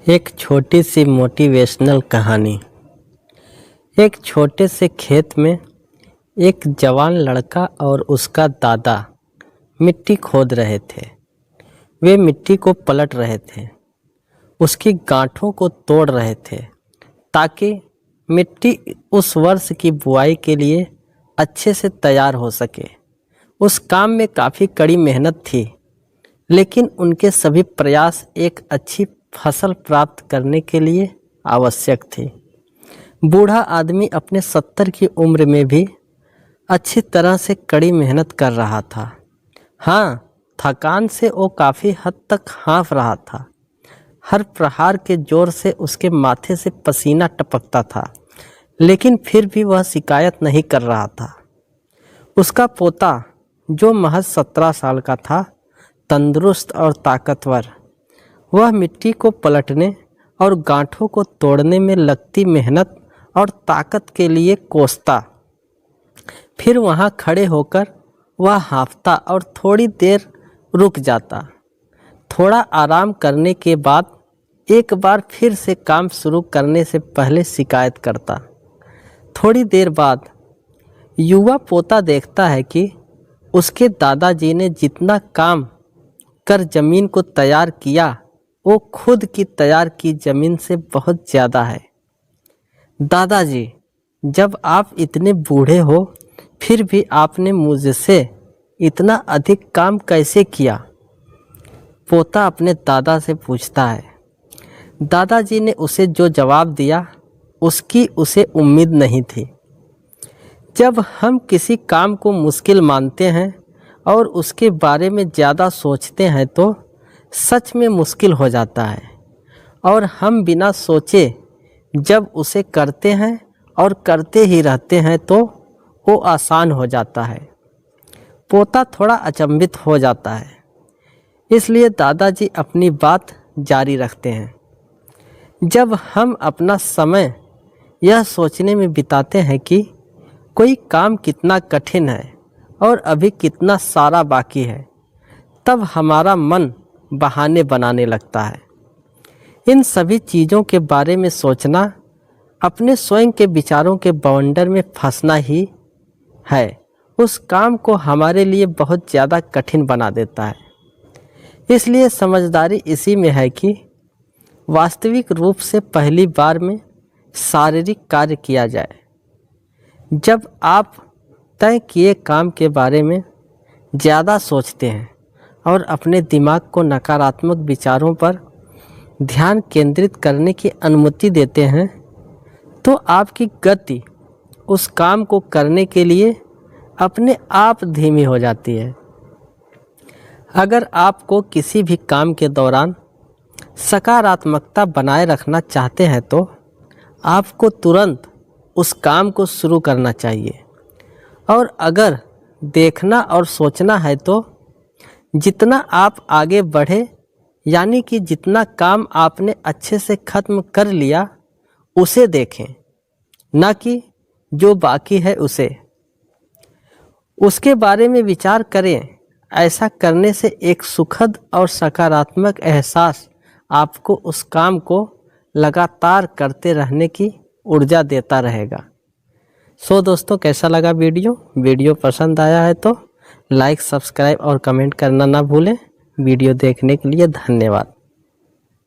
एक छोटी सी मोटिवेशनल कहानी। एक छोटे से खेत में एक जवान लड़का और उसका दादा मिट्टी खोद रहे थे। वे मिट्टी को पलट रहे थे, उसकी गांठों को तोड़ रहे थे ताकि मिट्टी उस वर्ष की बुआई के लिए अच्छे से तैयार हो सके। उस काम में काफ़ी कड़ी मेहनत थी, लेकिन उनके सभी प्रयास एक अच्छी फसल प्राप्त करने के लिए आवश्यक थे। बूढ़ा आदमी अपने 70 की उम्र में भी अच्छी तरह से कड़ी मेहनत कर रहा था। हाँ, थकान से वो काफ़ी हद तक हाँफ रहा था। हर प्रहार के जोर से उसके माथे से पसीना टपकता था, लेकिन फिर भी वह शिकायत नहीं कर रहा था। उसका पोता, जो महज 17 साल का था, तंदुरुस्त और ताकतवर, वह मिट्टी को पलटने और गांठों को तोड़ने में लगती मेहनत और ताकत के लिए कोसता। फिर वहां खड़े होकर वह हाँफता और थोड़ी देर रुक जाता। थोड़ा आराम करने के बाद एक बार फिर से काम शुरू करने से पहले शिकायत करता। थोड़ी देर बाद युवा पोता देखता है कि उसके दादाजी ने जितना काम कर ज़मीन को तैयार किया, वो खुद की तैयार की ज़मीन से बहुत ज़्यादा है। दादाजी, जब आप इतने बूढ़े हो, फिर भी आपने मुझसे इतना अधिक काम कैसे किया? पोता अपने दादा से पूछता है। दादाजी ने उसे जो जवाब दिया, उसकी उसे उम्मीद नहीं थी। जब हम किसी काम को मुश्किल मानते हैं और उसके बारे में ज़्यादा सोचते हैं तो सच में मुश्किल हो जाता है, और हम बिना सोचे जब उसे करते हैं और करते ही रहते हैं तो वो आसान हो जाता है। पोता थोड़ा अचंभित हो जाता है, इसलिए दादाजी अपनी बात जारी रखते हैं। जब हम अपना समय यह सोचने में बिताते हैं कि कोई काम कितना कठिन है और अभी कितना सारा बाकी है, तब हमारा मन बहाने बनाने लगता है। इन सभी चीज़ों के बारे में सोचना अपने स्वयं के विचारों के बवंडर में फंसना ही है। उस काम को हमारे लिए बहुत ज़्यादा कठिन बना देता है। इसलिए समझदारी इसी में है कि वास्तविक रूप से पहली बार में शारीरिक कार्य किया जाए। जब आप तय किए काम के बारे में ज़्यादा सोचते हैं और अपने दिमाग को नकारात्मक विचारों पर ध्यान केंद्रित करने की अनुमति देते हैं, तो आपकी गति उस काम को करने के लिए अपने आप धीमी हो जाती है। अगर आपको किसी भी काम के दौरान सकारात्मकता बनाए रखना चाहते हैं तो आपको तुरंत उस काम को शुरू करना चाहिए। और अगर देखना और सोचना है तो जितना आप आगे बढ़े, यानी कि जितना काम आपने अच्छे से ख़त्म कर लिया, उसे देखें, ना कि जो बाकी है उसे। उसके बारे में विचार करें। ऐसा करने से एक सुखद और सकारात्मक एहसास आपको उस काम को लगातार करते रहने की ऊर्जा देता रहेगा। दोस्तों, कैसा लगा वीडियो पसंद आया है तो लाइक, सब्सक्राइब और कमेंट करना ना भूलें। वीडियो देखने के लिए धन्यवाद।